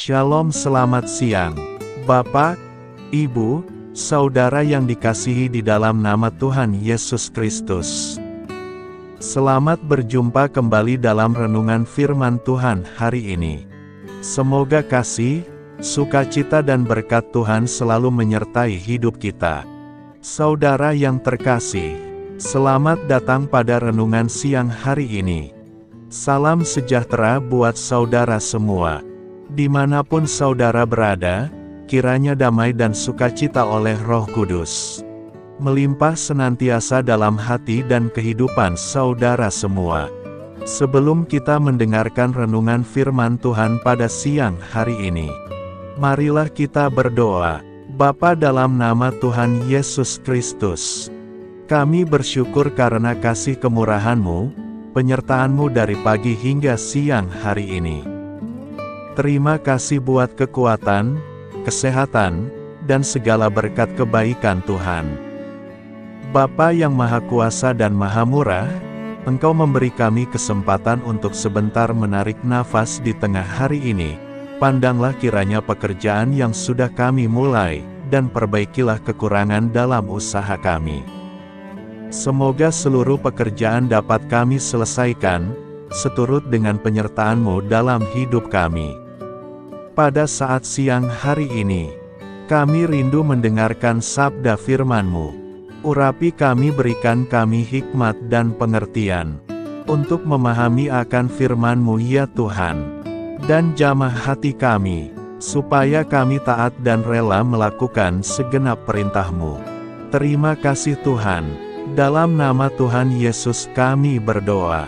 Shalom, selamat siang, Bapak, Ibu, Saudara yang dikasihi di dalam nama Tuhan Yesus Kristus. Selamat berjumpa kembali dalam renungan firman Tuhan hari ini. Semoga kasih, sukacita dan berkat Tuhan selalu menyertai hidup kita. Saudara yang terkasih, selamat datang pada renungan siang hari ini. Salam sejahtera buat saudara semua. Dimanapun saudara berada, kiranya damai dan sukacita oleh Roh Kudus melimpah senantiasa dalam hati dan kehidupan saudara semua. Sebelum kita mendengarkan renungan firman Tuhan pada siang hari ini, marilah kita berdoa. Bapa, dalam nama Tuhan Yesus Kristus, kami bersyukur karena kasih kemurahan-Mu, penyertaan-Mu dari pagi hingga siang hari ini. Terima kasih buat kekuatan, kesehatan, dan segala berkat kebaikan Tuhan. Bapa yang Maha Kuasa dan Maha Murah, Engkau memberi kami kesempatan untuk sebentar menarik nafas di tengah hari ini. Pandanglah kiranya pekerjaan yang sudah kami mulai, dan perbaikilah kekurangan dalam usaha kami. Semoga seluruh pekerjaan dapat kami selesaikan, seturut dengan penyertaan-Mu dalam hidup kami. Pada saat siang hari ini, kami rindu mendengarkan sabda firman-Mu. Urapi kami, berikan kami hikmat dan pengertian, untuk memahami akan firman-Mu ya Tuhan. Dan jamah hati kami, supaya kami taat dan rela melakukan segenap perintah-Mu. Terima kasih Tuhan, dalam nama Tuhan Yesus kami berdoa.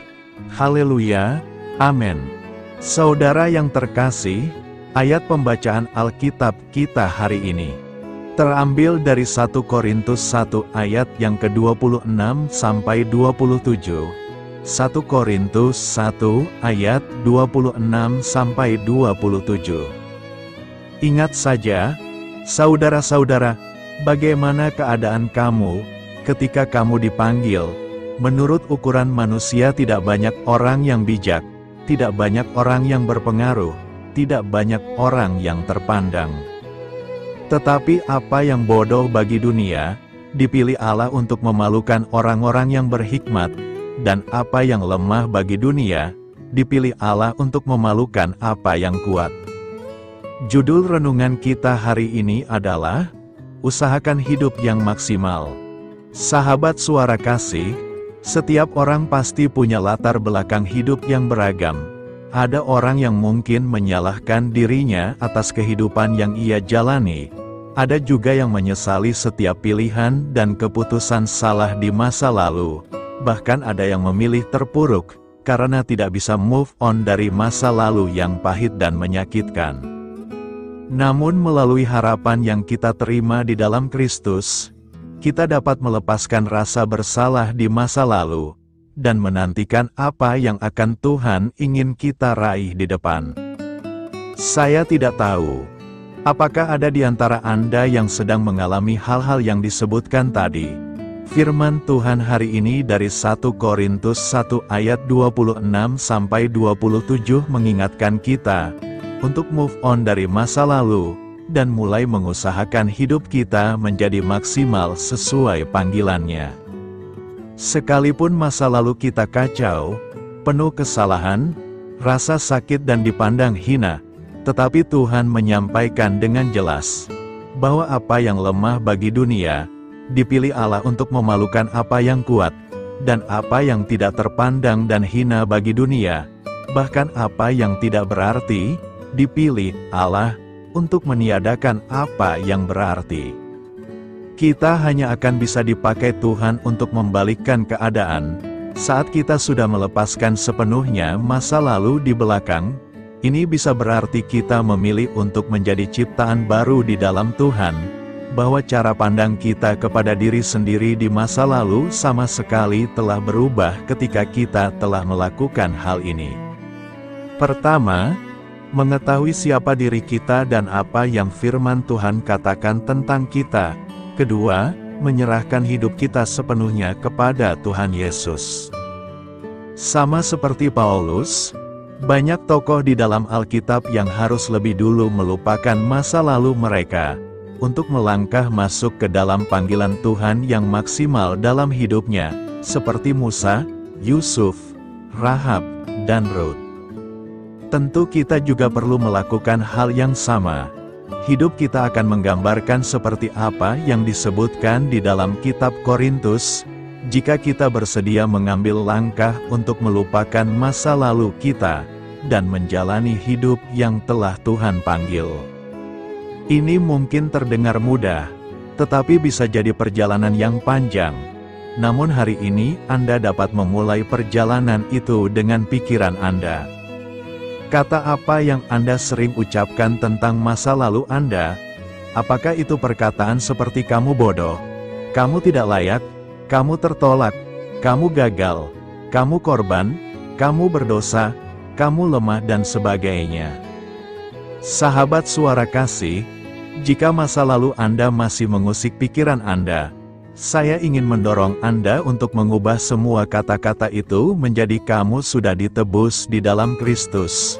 Haleluya, amin. Saudara yang terkasih, ayat pembacaan Alkitab kita hari ini terambil dari 1 Korintus 1 ayat yang ke-26 sampai 27. 1 Korintus 1 ayat 26 sampai 27. Ingat saja, saudara-saudara, bagaimana keadaan kamu ketika kamu dipanggil. Menurut ukuran manusia tidak banyak orang yang bijak, tidak banyak orang yang berpengaruh, tidak banyak orang yang terpandang. Tetapi apa yang bodoh bagi dunia, dipilih Allah untuk memalukan orang-orang yang berhikmat, dan apa yang lemah bagi dunia, dipilih Allah untuk memalukan apa yang kuat. Judul renungan kita hari ini adalah, Usahakan Hidup yang Maksimal. Sahabat suara kasih, setiap orang pasti punya latar belakang hidup yang beragam. Ada orang yang mungkin menyalahkan dirinya atas kehidupan yang ia jalani. Ada juga yang menyesali setiap pilihan dan keputusan salah di masa lalu. Bahkan ada yang memilih terpuruk, karena tidak bisa move on dari masa lalu yang pahit dan menyakitkan. Namun melalui harapan yang kita terima di dalam Kristus, kita dapat melepaskan rasa bersalah di masa lalu, dan menantikan apa yang akan Tuhan ingin kita raih di depan. Saya tidak tahu, apakah ada di antara Anda yang sedang mengalami hal-hal yang disebutkan tadi. Firman Tuhan hari ini dari 1 Korintus 1 ayat 26 sampai 27 mengingatkan kita untuk move on dari masa lalu, dan mulai mengusahakan hidup kita menjadi maksimal sesuai panggilannya. Sekalipun masa lalu kita kacau, penuh kesalahan, rasa sakit dan dipandang hina, tetapi Tuhan menyampaikan dengan jelas, bahwa apa yang lemah bagi dunia, dipilih Allah untuk memalukan apa yang kuat, dan apa yang tidak terpandang dan hina bagi dunia, bahkan apa yang tidak berarti, dipilih Allah untuk meniadakan apa yang berarti. Kita hanya akan bisa dipakai Tuhan untuk membalikkan keadaan, saat kita sudah melepaskan sepenuhnya masa lalu di belakang. Ini bisa berarti kita memilih untuk menjadi ciptaan baru di dalam Tuhan, bahwa cara pandang kita kepada diri sendiri di masa lalu sama sekali telah berubah ketika kita telah melakukan hal ini. Pertama, mengetahui siapa diri kita dan apa yang firman Tuhan katakan tentang kita. Kedua, menyerahkan hidup kita sepenuhnya kepada Tuhan Yesus. Sama seperti Paulus, Banyak tokoh di dalam Alkitab yang harus lebih dulu melupakan masa lalu mereka, untuk melangkah masuk ke dalam panggilan Tuhan yang maksimal dalam hidupnya, seperti Musa, Yusuf, Rahab, dan Rut. Tentu kita juga perlu melakukan hal yang sama. Hidup kita akan menggambarkan seperti apa yang disebutkan di dalam kitab Korintus, jika kita bersedia mengambil langkah untuk melupakan masa lalu kita, dan menjalani hidup yang telah Tuhan panggil. Ini mungkin terdengar mudah, tetapi bisa jadi perjalanan yang panjang. Namun hari ini Anda dapat memulai perjalanan itu dengan pikiran Anda. Kata apa yang Anda sering ucapkan tentang masa lalu Anda? Apakah itu perkataan seperti kamu bodoh, kamu tidak layak, kamu tertolak, kamu gagal, kamu korban, kamu berdosa, kamu lemah dan sebagainya? Sahabat Suara Kasih, jika masa lalu Anda masih mengusik pikiran Anda, saya ingin mendorong Anda untuk mengubah semua kata-kata itu menjadi kamu sudah ditebus di dalam Kristus,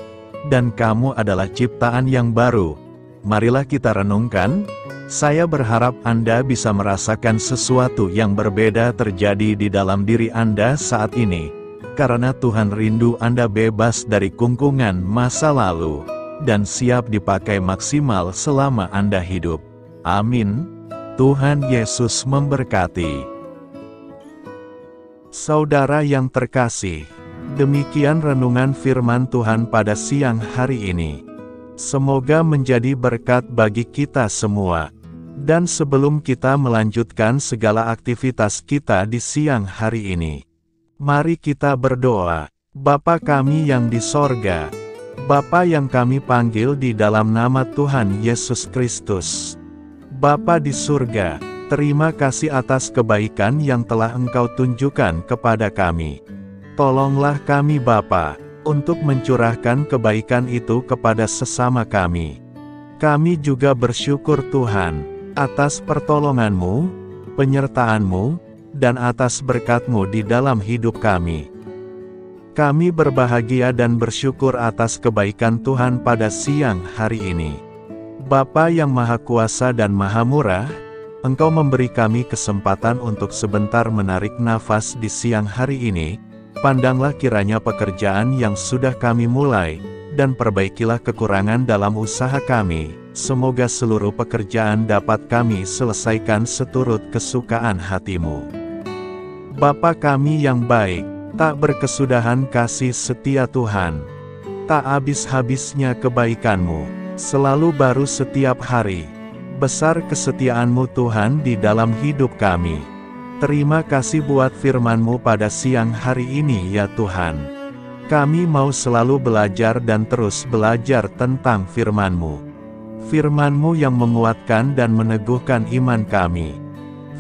dan kamu adalah ciptaan yang baru. Marilah kita renungkan. Saya berharap Anda bisa merasakan sesuatu yang berbeda terjadi di dalam diri Anda saat ini, karena Tuhan rindu Anda bebas dari kungkungan masa lalu, dan siap dipakai maksimal selama Anda hidup. Amin. Tuhan Yesus memberkati. Saudara yang terkasih, demikian renungan firman Tuhan pada siang hari ini. Semoga menjadi berkat bagi kita semua. Dan sebelum kita melanjutkan segala aktivitas kita di siang hari ini, mari kita berdoa. Bapa kami yang di sorga, Bapa yang kami panggil di dalam nama Tuhan Yesus Kristus. Bapa di surga, terima kasih atas kebaikan yang telah Engkau tunjukkan kepada kami. Tolonglah kami Bapa, untuk mencurahkan kebaikan itu kepada sesama kami. Kami juga bersyukur Tuhan, atas pertolongan-Mu, penyertaan-Mu, dan atas berkat-Mu di dalam hidup kami. Kami berbahagia dan bersyukur atas kebaikan Tuhan pada siang hari ini. Bapa yang Maha Kuasa dan Maha Murah, Engkau memberi kami kesempatan untuk sebentar menarik nafas di siang hari ini. Pandanglah kiranya pekerjaan yang sudah kami mulai, dan perbaikilah kekurangan dalam usaha kami. Semoga seluruh pekerjaan dapat kami selesaikan seturut kesukaan hati-Mu. Bapa kami yang baik, tak berkesudahan kasih setia Tuhan, tak habis-habisnya kebaikan-Mu, selalu baru setiap hari. Besar kesetiaan-Mu Tuhan di dalam hidup kami. Terima kasih buat firman-Mu pada siang hari ini ya Tuhan. Kami mau selalu belajar dan terus belajar tentang firman-Mu. Firman-Mu yang menguatkan dan meneguhkan iman kami.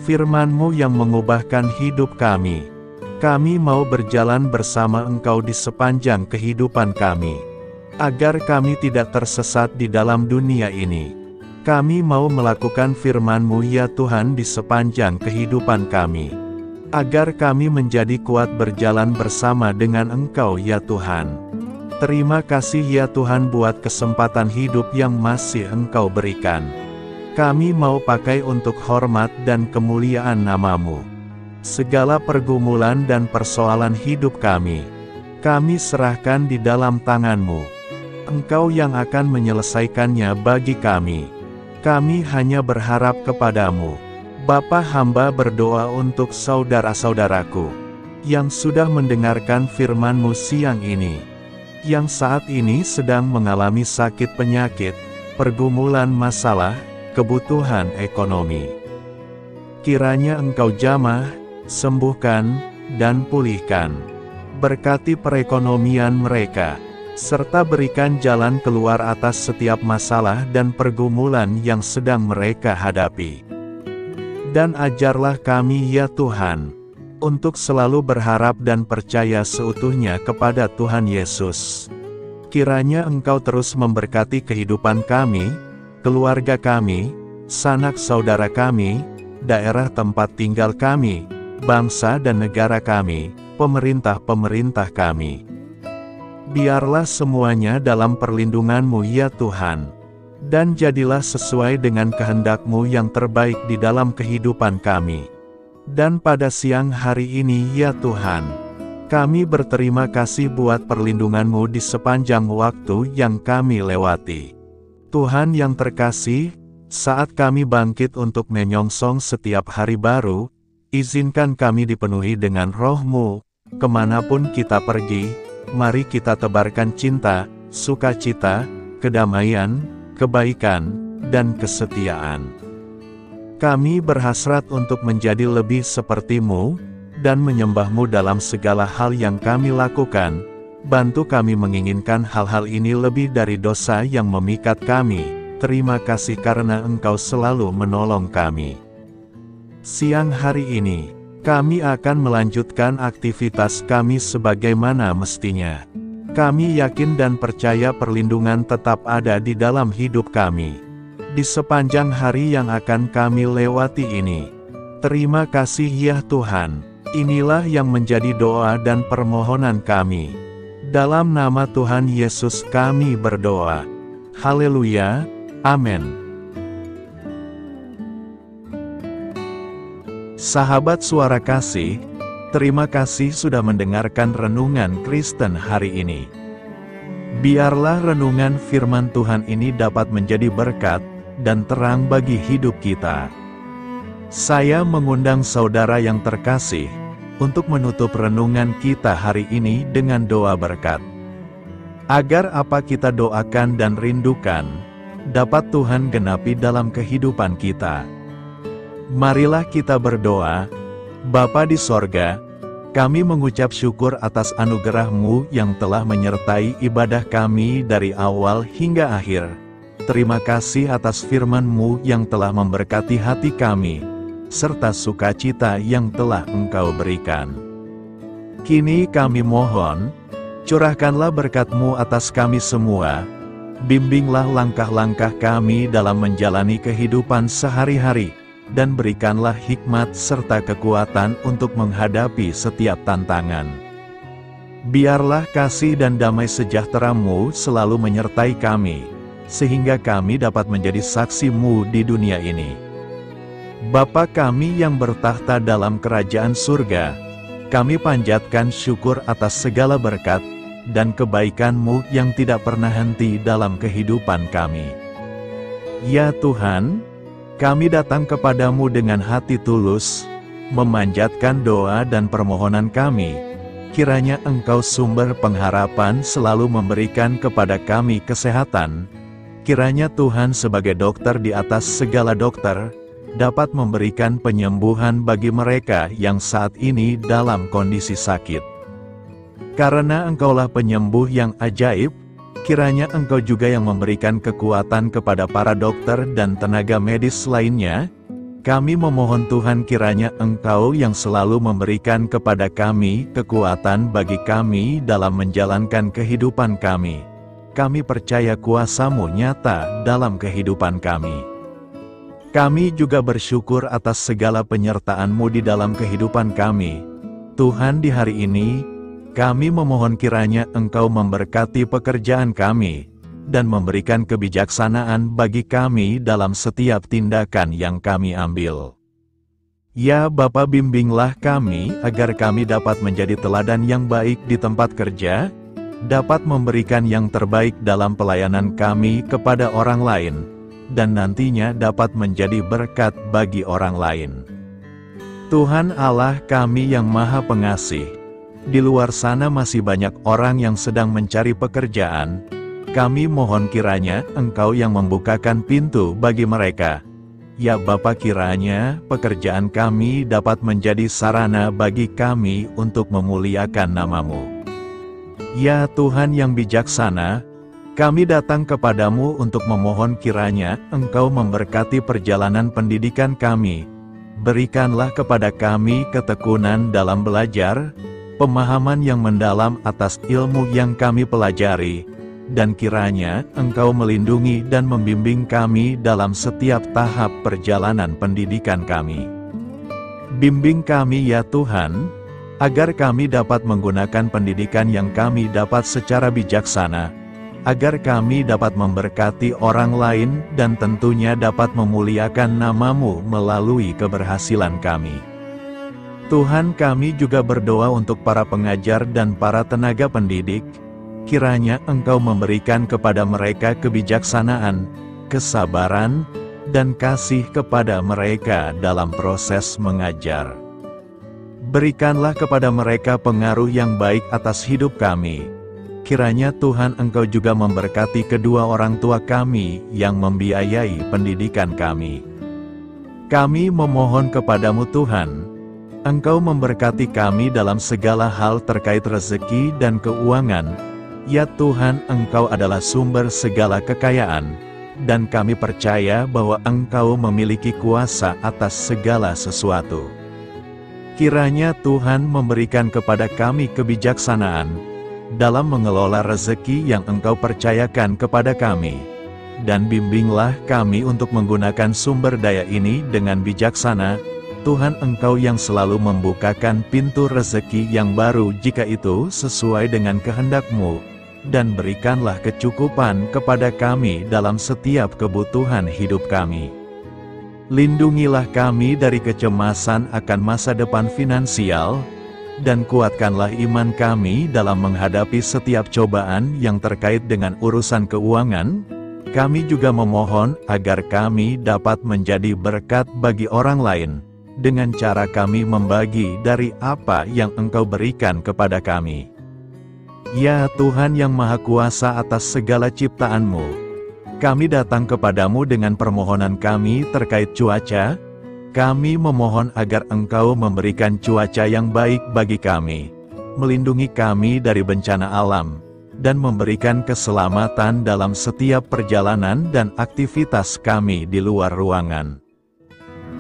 Firman-Mu yang mengubahkan hidup kami. Kami mau berjalan bersama Engkau di sepanjang kehidupan kami, agar kami tidak tersesat di dalam dunia ini. Kami mau melakukan firman-Mu ya Tuhan di sepanjang kehidupan kami, agar kami menjadi kuat berjalan bersama dengan Engkau ya Tuhan. Terima kasih ya Tuhan buat kesempatan hidup yang masih Engkau berikan. Kami mau pakai untuk hormat dan kemuliaan nama-Mu. Segala pergumulan dan persoalan hidup kami serahkan di dalam tangan-Mu. Engkau yang akan menyelesaikannya bagi kami. Kami hanya berharap kepadamu. Bapa, hamba berdoa untuk saudara-saudaraku yang sudah mendengarkan firman-Mu siang ini, yang saat ini sedang mengalami sakit penyakit, pergumulan masalah, kebutuhan ekonomi. Kiranya Engkau jamah, sembuhkan, dan pulihkan. Berkati perekonomian mereka, serta berikan jalan keluar atas setiap masalah dan pergumulan yang sedang mereka hadapi. Dan ajarlah kami ya Tuhan, untuk selalu berharap dan percaya seutuhnya kepada Tuhan Yesus. Kiranya Engkau terus memberkati kehidupan kami, keluarga kami, sanak saudara kami, daerah tempat tinggal kami, bangsa dan negara kami, pemerintah-pemerintah kami. Biarlah semuanya dalam perlindungan-Mu ya Tuhan. Dan jadilah sesuai dengan kehendak-Mu yang terbaik di dalam kehidupan kami. Dan pada siang hari ini ya Tuhan, kami berterima kasih buat perlindungan-Mu di sepanjang waktu yang kami lewati. Tuhan yang terkasih, saat kami bangkit untuk menyongsong setiap hari baru, izinkan kami dipenuhi dengan Roh-Mu, kemanapun kita pergi. Mari kita tebarkan cinta, sukacita, kedamaian, kebaikan, dan kesetiaan. Kami berhasrat untuk menjadi lebih seperti-Mu, dan menyembah-Mu dalam segala hal yang kami lakukan. Bantu kami menginginkan hal-hal ini lebih dari dosa yang memikat kami. Terima kasih karena Engkau selalu menolong kami. Siang hari ini, kami akan melanjutkan aktivitas kami sebagaimana mestinya. Kami yakin dan percaya perlindungan tetap ada di dalam hidup kami di sepanjang hari yang akan kami lewati ini. Terima kasih ya Tuhan. Inilah yang menjadi doa dan permohonan kami. Dalam nama Tuhan Yesus kami berdoa. Haleluya. Amin. Sahabat Suara Kasih, terima kasih sudah mendengarkan Renungan Kristen hari ini. Biarlah renungan firman Tuhan ini dapat menjadi berkat dan terang bagi hidup kita. Saya mengundang saudara yang terkasih untuk menutup renungan kita hari ini dengan doa berkat. Agar apa kita doakan dan rindukan, dapat Tuhan genapi dalam kehidupan kita. Marilah kita berdoa. Bapa di sorga, kami mengucap syukur atas anugerah-Mu yang telah menyertai ibadah kami dari awal hingga akhir. Terima kasih atas firman-Mu yang telah memberkati hati kami, serta sukacita yang telah Engkau berikan. Kini kami mohon, curahkanlah berkat-Mu atas kami semua, bimbinglah langkah-langkah kami dalam menjalani kehidupan sehari-hari, dan berikanlah hikmat serta kekuatan untuk menghadapi setiap tantangan. Biarlah kasih dan damai sejahtera-Mu selalu menyertai kami, sehingga kami dapat menjadi saksi-Mu di dunia ini. Bapa kami yang bertahta dalam kerajaan surga, kami panjatkan syukur atas segala berkat dan kebaikan-Mu yang tidak pernah henti dalam kehidupan kami. Ya Tuhan, kami datang kepadamu dengan hati tulus, memanjatkan doa dan permohonan kami. Kiranya Engkau sumber pengharapan selalu memberikan kepada kami kesehatan. Kiranya Tuhan sebagai dokter di atas segala dokter, dapat memberikan penyembuhan bagi mereka yang saat ini dalam kondisi sakit. Karena Engkaulah penyembuh yang ajaib, kiranya Engkau juga yang memberikan kekuatan kepada para dokter dan tenaga medis lainnya. Kami memohon Tuhan kiranya Engkau yang selalu memberikan kepada kami kekuatan bagi kami dalam menjalankan kehidupan kami. Kami percaya kuasa-Mu nyata dalam kehidupan kami. Kami juga bersyukur atas segala penyertaan-Mu di dalam kehidupan kami. Tuhan, di hari ini, kami memohon kiranya Engkau memberkati pekerjaan kami, dan memberikan kebijaksanaan bagi kami dalam setiap tindakan yang kami ambil. Ya Bapa, bimbinglah kami agar kami dapat menjadi teladan yang baik di tempat kerja, dapat memberikan yang terbaik dalam pelayanan kami kepada orang lain, dan nantinya dapat menjadi berkat bagi orang lain. Tuhan Allah kami yang Maha Pengasih, di luar sana masih banyak orang yang sedang mencari pekerjaan. Kami mohon kiranya Engkau yang membukakan pintu bagi mereka. Ya Bapa, kiranya pekerjaan kami dapat menjadi sarana bagi kami untuk memuliakan nama-Mu. Ya Tuhan yang bijaksana, kami datang kepadamu untuk memohon kiranya Engkau memberkati perjalanan pendidikan kami. Berikanlah kepada kami ketekunan dalam belajar, pemahaman yang mendalam atas ilmu yang kami pelajari, dan kiranya Engkau melindungi dan membimbing kami dalam setiap tahap perjalanan pendidikan kami. Bimbing kami ya Tuhan, agar kami dapat menggunakan pendidikan yang kami dapat secara bijaksana, agar kami dapat memberkati orang lain dan tentunya dapat memuliakan nama-Mu melalui keberhasilan kami. Tuhan, kami juga berdoa untuk para pengajar dan para tenaga pendidik, kiranya Engkau memberikan kepada mereka kebijaksanaan, kesabaran, dan kasih kepada mereka dalam proses mengajar. Berikanlah kepada mereka pengaruh yang baik atas hidup kami. Kiranya Tuhan Engkau juga memberkati kedua orang tua kami yang membiayai pendidikan kami. Kami memohon kepadamu Tuhan, Engkau memberkati kami dalam segala hal terkait rezeki dan keuangan. Ya Tuhan, Engkau adalah sumber segala kekayaan, dan kami percaya bahwa Engkau memiliki kuasa atas segala sesuatu. Kiranya Tuhan memberikan kepada kami kebijaksanaan dalam mengelola rezeki yang Engkau percayakan kepada kami, dan bimbinglah kami untuk menggunakan sumber daya ini dengan bijaksana. Tuhan, Engkau yang selalu membukakan pintu rezeki yang baru jika itu sesuai dengan kehendak-Mu, dan berikanlah kecukupan kepada kami dalam setiap kebutuhan hidup kami. Lindungilah kami dari kecemasan akan masa depan finansial, dan kuatkanlah iman kami dalam menghadapi setiap cobaan yang terkait dengan urusan keuangan. Kami juga memohon agar kami dapat menjadi berkat bagi orang lain, dengan cara kami membagi dari apa yang Engkau berikan kepada kami. Ya Tuhan yang Maha Kuasa atas segala ciptaan-Mu, kami datang kepadamu dengan permohonan kami terkait cuaca. Kami memohon agar Engkau memberikan cuaca yang baik bagi kami, melindungi kami dari bencana alam, dan memberikan keselamatan dalam setiap perjalanan dan aktivitas kami di luar ruangan.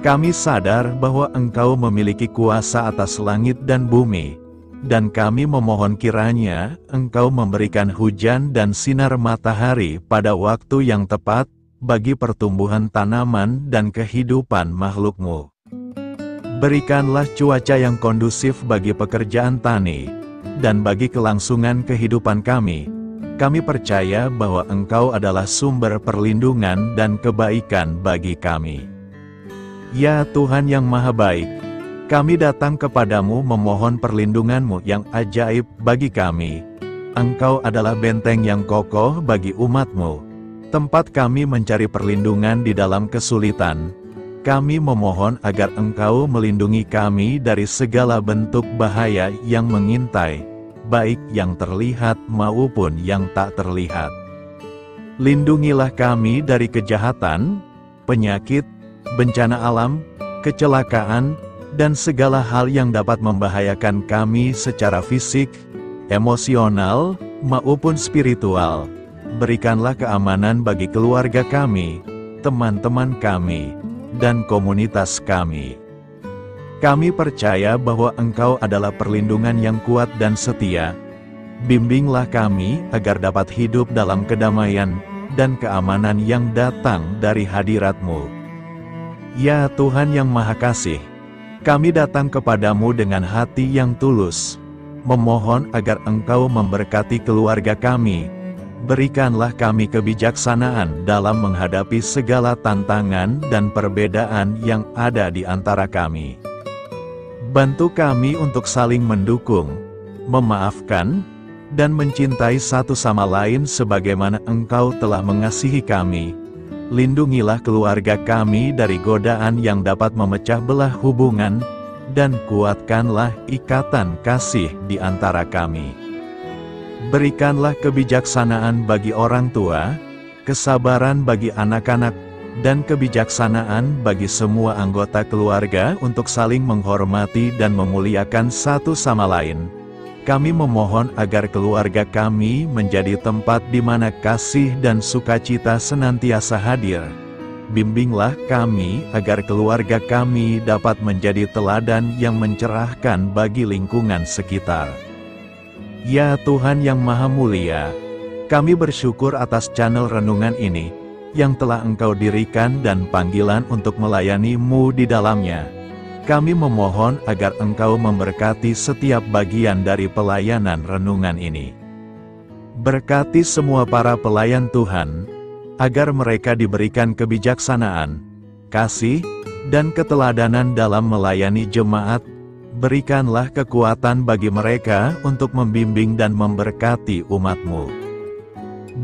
Kami sadar bahwa Engkau memiliki kuasa atas langit dan bumi, dan kami memohon kiranya Engkau memberikan hujan dan sinar matahari pada waktu yang tepat bagi pertumbuhan tanaman dan kehidupan makhluk-Mu. Berikanlah cuaca yang kondusif bagi pekerjaan tani, dan bagi kelangsungan kehidupan kami. Kami percaya bahwa Engkau adalah sumber perlindungan dan kebaikan bagi kami. Ya Tuhan yang Maha Baik, kami datang kepadamu memohon perlindungan-Mu yang ajaib bagi kami. Engkau adalah benteng yang kokoh bagi umat-Mu, tempat kami mencari perlindungan di dalam kesulitan. Kami memohon agar Engkau melindungi kami dari segala bentuk bahaya yang mengintai, baik yang terlihat maupun yang tak terlihat. Lindungilah kami dari kejahatan, penyakit, bencana alam, kecelakaan, dan segala hal yang dapat membahayakan kami secara fisik, emosional, maupun spiritual. Berikanlah keamanan bagi keluarga kami, teman-teman kami, dan komunitas kami. Kami percaya bahwa Engkau adalah perlindungan yang kuat dan setia. Bimbinglah kami agar dapat hidup dalam kedamaian dan keamanan yang datang dari hadirat-Mu. Ya Tuhan yang Maha Kasih, kami datang kepadamu dengan hati yang tulus, memohon agar Engkau memberkati keluarga kami. Berikanlah kami kebijaksanaan dalam menghadapi segala tantangan dan perbedaan yang ada di antara kami. Bantu kami untuk saling mendukung, memaafkan, dan mencintai satu sama lain sebagaimana Engkau telah mengasihi kami. Lindungilah keluarga kami dari godaan yang dapat memecah belah hubungan, dan kuatkanlah ikatan kasih di antara kami. Berikanlah kebijaksanaan bagi orang tua, kesabaran bagi anak-anak, dan kebijaksanaan bagi semua anggota keluarga untuk saling menghormati dan memuliakan satu sama lain. Kami memohon agar keluarga kami menjadi tempat di mana kasih dan sukacita senantiasa hadir. Bimbinglah kami agar keluarga kami dapat menjadi teladan yang mencerahkan bagi lingkungan sekitar. Ya Tuhan yang Maha Mulia, kami bersyukur atas channel renungan ini, yang telah Engkau dirikan dan panggilan untuk melayani-Mu di dalamnya. kami memohon agar Engkau memberkati setiap bagian dari pelayanan renungan ini. Berkati semua para pelayan Tuhan, agar mereka diberikan kebijaksanaan, kasih, dan keteladanan dalam melayani jemaat. Berikanlah kekuatan bagi mereka untuk membimbing dan memberkati umat-Mu.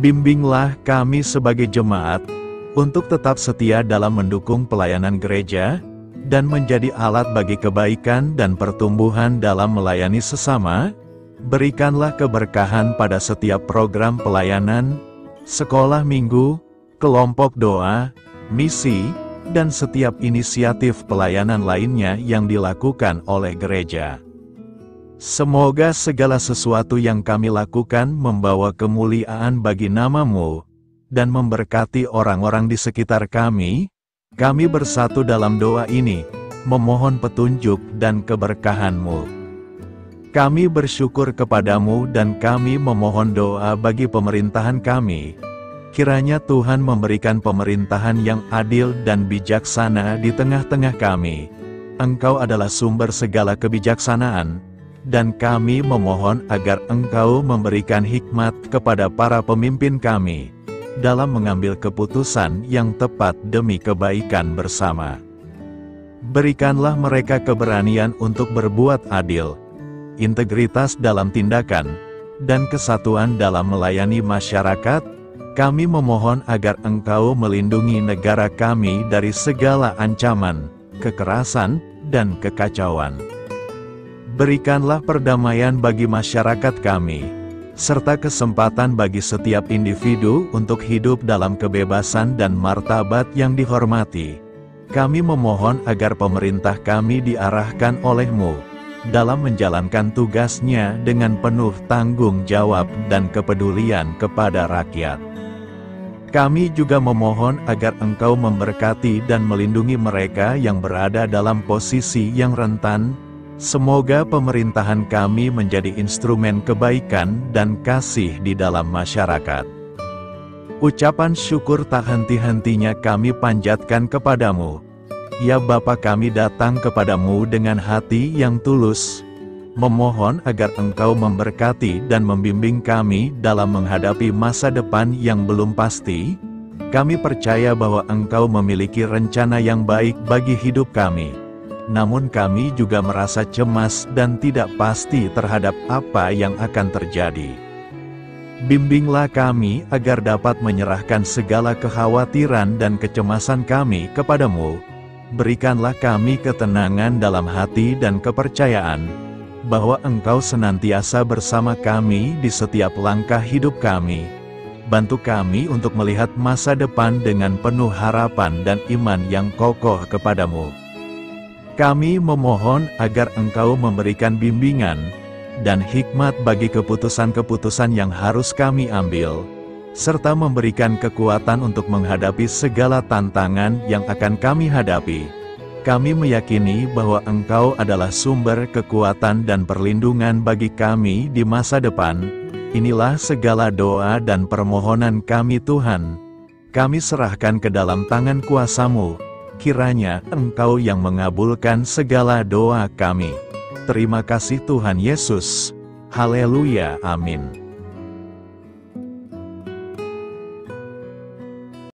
Bimbinglah kami sebagai jemaat, untuk tetap setia dalam mendukung pelayanan gereja, dan menjadi alat bagi kebaikan dan pertumbuhan dalam melayani sesama. Berikanlah keberkahan pada setiap program pelayanan, sekolah minggu, kelompok doa, misi, dan setiap inisiatif pelayanan lainnya yang dilakukan oleh gereja. Semoga segala sesuatu yang kami lakukan membawa kemuliaan bagi nama-Mu, dan memberkati orang-orang di sekitar kami. Kami bersatu dalam doa ini, memohon petunjuk dan keberkahan-Mu. Kami bersyukur kepadamu dan kami memohon doa bagi pemerintahan kami. Kiranya Tuhan memberikan pemerintahan yang adil dan bijaksana di tengah-tengah kami. Engkau adalah sumber segala kebijaksanaan, dan kami memohon agar Engkau memberikan hikmat kepada para pemimpin kami, dalam mengambil keputusan yang tepat demi kebaikan bersama. Berikanlah mereka keberanian untuk berbuat adil, integritas dalam tindakan, dan kesatuan dalam melayani masyarakat. Kami memohon agar Engkau melindungi negara kami dari segala ancaman, kekerasan, dan kekacauan. Berikanlah perdamaian bagi masyarakat kami, serta kesempatan bagi setiap individu untuk hidup dalam kebebasan dan martabat yang dihormati. Kami memohon agar pemerintah kami diarahkan oleh-Mu, dalam menjalankan tugasnya dengan penuh tanggung jawab dan kepedulian kepada rakyat. Kami juga memohon agar Engkau memberkati dan melindungi mereka yang berada dalam posisi yang rentan. Semoga pemerintahan kami menjadi instrumen kebaikan dan kasih di dalam masyarakat. Ucapan syukur tak henti-hentinya kami panjatkan kepadamu. Ya Bapa, kami datang kepadamu dengan hati yang tulus, memohon agar Engkau memberkati dan membimbing kami dalam menghadapi masa depan yang belum pasti. Kami percaya bahwa Engkau memiliki rencana yang baik bagi hidup kami. Namun kami juga merasa cemas dan tidak pasti terhadap apa yang akan terjadi. Bimbinglah kami agar dapat menyerahkan segala kekhawatiran dan kecemasan kami kepadamu. Berikanlah kami ketenangan dalam hati dan kepercayaan, bahwa Engkau senantiasa bersama kami di setiap langkah hidup kami. Bantu kami untuk melihat masa depan dengan penuh harapan dan iman yang kokoh kepadamu. Kami memohon agar Engkau memberikan bimbingan dan hikmat bagi keputusan-keputusan yang harus kami ambil, serta memberikan kekuatan untuk menghadapi segala tantangan yang akan kami hadapi. Kami meyakini bahwa Engkau adalah sumber kekuatan dan perlindungan bagi kami di masa depan. Inilah segala doa dan permohonan kami Tuhan. Kami serahkan ke dalam tangan kuasa-Mu. Kiranya Engkau yang mengabulkan segala doa kami. Terima kasih Tuhan Yesus. Haleluya, amin.